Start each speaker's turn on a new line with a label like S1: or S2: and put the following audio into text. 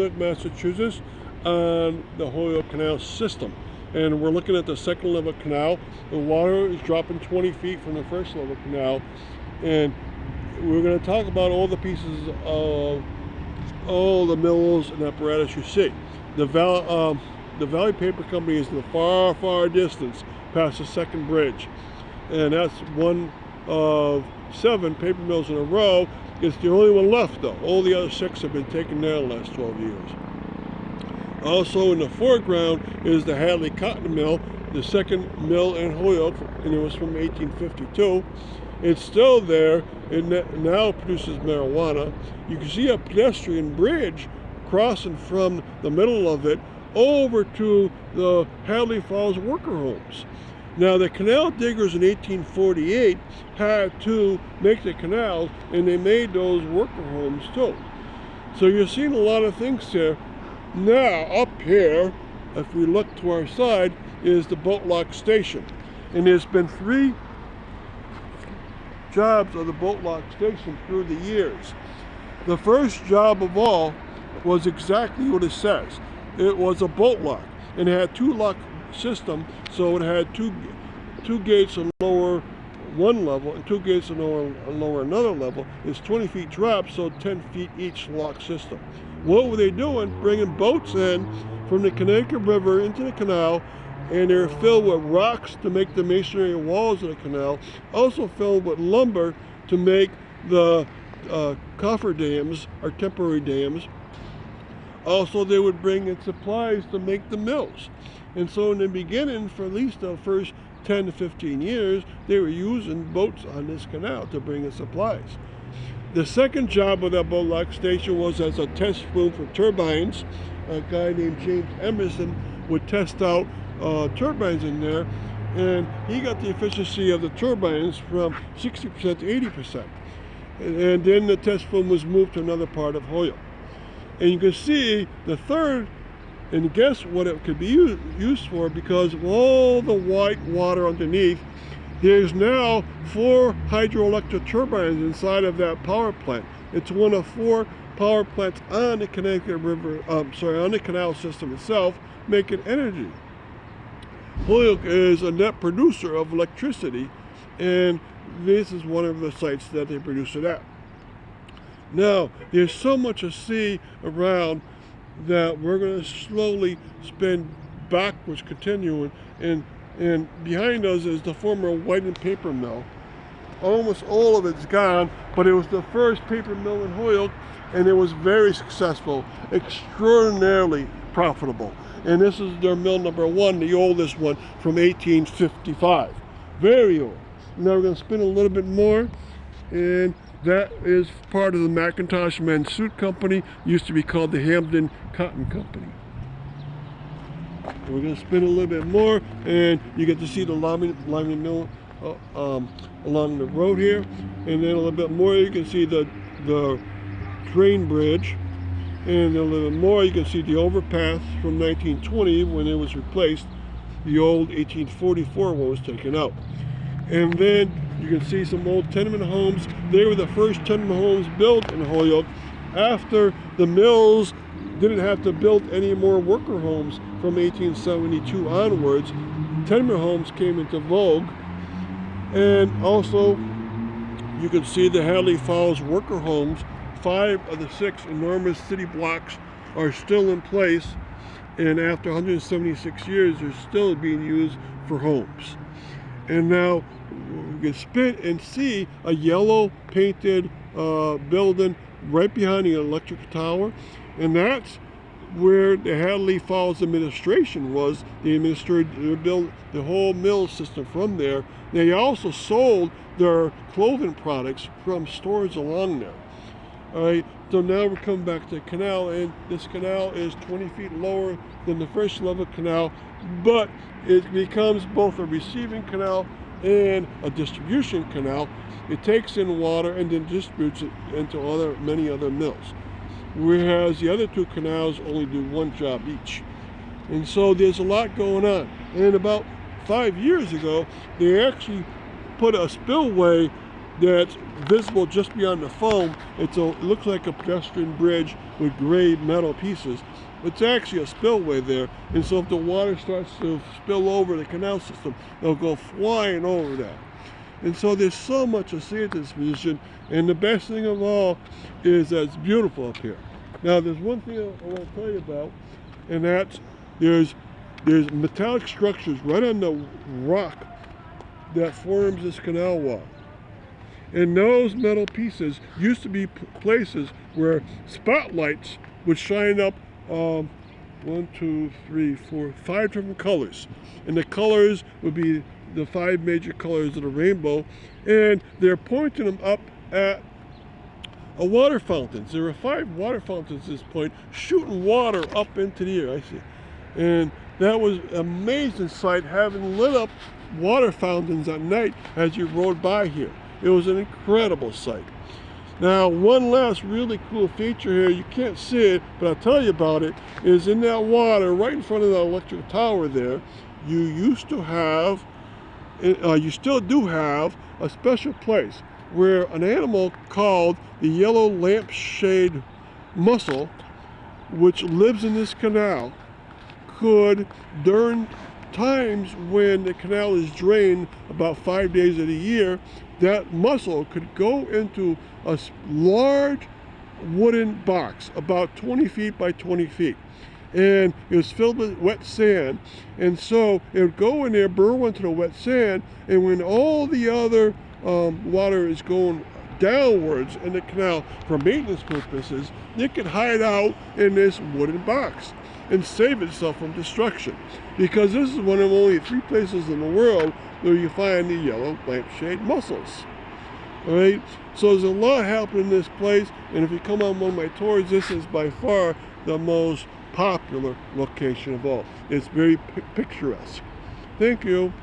S1: Plymouth, Massachusetts, on the Holyoke Canal system. And we're looking at the second level canal. The water is dropping 20 feet from the first level canal. And we're going to talk about all the pieces of all the mills and apparatus you see. The Valley Paper Company is in the far, far distance past the second bridge. And that's one of 7 paper mills in a row. It's the only one left though. All the other 6 have been taken down the last 12 years. Also in the foreground is the Hadley Cotton Mill, the second mill in Holyoke, and it was from 1852. It's still there. It now produces marijuana. You can see a pedestrian bridge crossing from the middle of it over to the Hadley Falls worker homes. Now the canal diggers in 1848 had to make the canals, and they made those worker homes too. So you're seeing a lot of things here. Now up here, if we look to our side, is the boat lock station. And there's been 3 jobs of the boat lock station through the years. The first job of all was exactly what it says. It was a boat lock, and it had 2 lock system, so it had two gates on lower one level and 2 gates on lower another level. It's 20 feet drop, so 10 feet each lock system. What were they doing? Bringing boats in from the Connecticut River into the canal, and they're filled with rocks to make the masonry walls of the canal, also filled with lumber to make the coffer dams, or temporary dams. Also, they would bring in supplies to make the mills. And so in the beginning, for at least the first 10 to 15 years, they were using boats on this canal to bring in supplies. The second job of that boat lock station was as a test room for turbines. A guy named James Emerson would test out turbines in there, and he got the efficiency of the turbines from 60% to 80%. And then the test room was moved to another part of Holyoke. And you can see the third, and guess what it could be used for, because of all the white water underneath. There's now 4 hydroelectric turbines inside of that power plant. It's one of 4 power plants on the Connecticut River, on the canal system itself, making energy. Holyoke is a net producer of electricity, and this is one of the sites that they produce it at. Now, there's so much to see around that we're going to slowly spin backwards, continuing, and behind us is the former Whiting paper mill. Almost all of it's gone, but it was the first paper mill in Holyoke, and it was very successful, extraordinarily profitable. And this is their mill number 1, the oldest one, from 1855. Very old. Now we're going to spin a little bit more, and that is part of the McIntosh Men's Suit Company, used to be called the Hamden Cotton Company. We're going to spin a little bit more, and you get to see the liming mill along the road here. And then a little bit more, you can see the train bridge. And a little bit more, you can see the overpass from 1920 when it was replaced. The old 1844 one was taken out. And then you can see some old tenement homes. They were the first tenement homes built in Holyoke after the mills didn't have to build any more worker homes from 1872 onwards. Tenement homes came into vogue. And also, you can see the Hadley Falls worker homes. 5 of the 6 enormous city blocks are still in place, and after 176 years, they're still being used for homes. And now you can spin and see a yellow painted building right behind the electric tower, and that's where the Hadley Falls administration was. They built the whole mill system from there. They also sold their clothing products from stores along there. All right, so now we're coming back to the canal, and this canal is 20 feet lower than the first level canal, but it becomes both a receiving canal and a distribution canal. It takes in water and then distributes it into many other mills, whereas the other 2 canals only do 1 job each. And so there's a lot going on. And about 5 years ago, they actually put a spillway that's visible just beyond the foam. It looks like a pedestrian bridge with gray metal pieces. It's actually a spillway there, and so if the water starts to spill over the canal system, they'll go flying over that. And so there's so much to see at this position, and the best thing of all is that it's beautiful up here. Now there's one thing I want to tell you about, and that's there's metallic structures right on the rock that forms this canal wall. And those metal pieces used to be places where spotlights would shine up 1, 2, 3, 4, 5 different colors. And the colors would be the 5 major colors of the rainbow. And they're pointing them up at a water fountains. There were 5 water fountains at this point, shooting water up into the air. I see. And that was an amazing sight, having lit up water fountains at night as you rode by here. It was an incredible sight. Now, one last really cool feature here, you can't see it, but I'll tell you about it, is in that water, right in front of the electric tower there, you used to have, you still do have, a special place where an animal called the yellow lampshade mussel, which lives in this canal, could, during times when the canal is drained about 5 days of the year, that mussel could go into a large wooden box about 20 feet by 20 feet. And it was filled with wet sand. And so it would go in there, burrow into the wet sand, and when all the other water is going downwards in the canal for maintenance purposes, it could hide out in this wooden box and save itself from destruction. Because this is one of only 3 places in the world where you find the yellow lampshade mussels. All right, so there's a lot happening in this place, and if you come on one of my tours, this is by far the most popular location of all. It's very picturesque. Thank you.